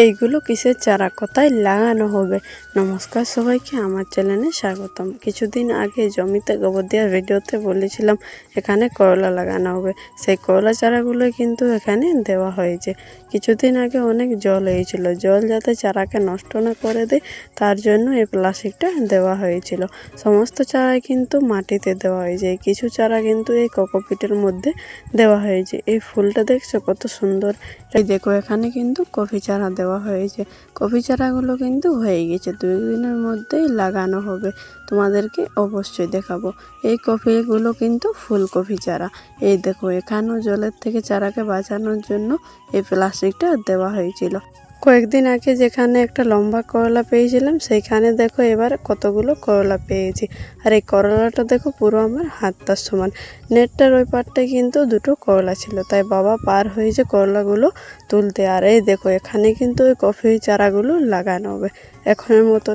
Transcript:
এইগুলো কিসের চারা, কোথায় লাগানো হবে? নমস্কার সবাইকে, আমার চ্যানেলে স্বাগতম। কিছুদিন আগে জমিতে গোবর দেওয়ার ভিডিওতে বলেছিলাম এখানে করলা লাগানো হবে। সেই করলা চারাগুলোই কিন্তু এখানে দেওয়া হয়েছে। কিছুদিন আগে অনেক জল হয়েছিল, জল যাতে চারাকে নষ্ট না করে দেয় তার জন্য এই প্লাস্টিকটা দেওয়া হয়েছিল। সমস্ত চারাই কিন্তু মাটিতে দেওয়া হয়েছে, কিছু চারা কিন্তু এই কোকোপিটের মধ্যে দেওয়া হয়েছে। এই ফুলটা দেখছো কত সুন্দর। এই দেখো, এখানে কিন্তু কফি চারা দেওয়া হয়েছে। কফি চারাগুলো কিন্তু হয়ে গেছে, 2 দিনের মধ্যেই লাগানো হবে। তোমাদেরকে অবশ্যই দেখাবো। এই কফিগুলো কিন্তু ফুলকপি চারা। এই দেখো, এখানেও জলের থেকে চারাকে বাঁচানোর জন্য এই প্লাস্টিকটা দেওয়া হয়েছিল। কয়েকদিন আগে যেখানে একটা লম্বা করলা পেয়েছিলাম, সেইখানে দেখো এবার কতগুলো করলা পেয়েছি। আর এই করলাটা দেখো পুরো আমার হাতটার সমান। নেটটার ওই পারটায় কিন্তু 2টো করলা ছিল, তাই বাবা পার হয়েছে করলাগুলো তুলতে। আর এই দেখো, এখানে কিন্তু ওই কফি চারাগুলো লাগানো হবে। এখনের মতো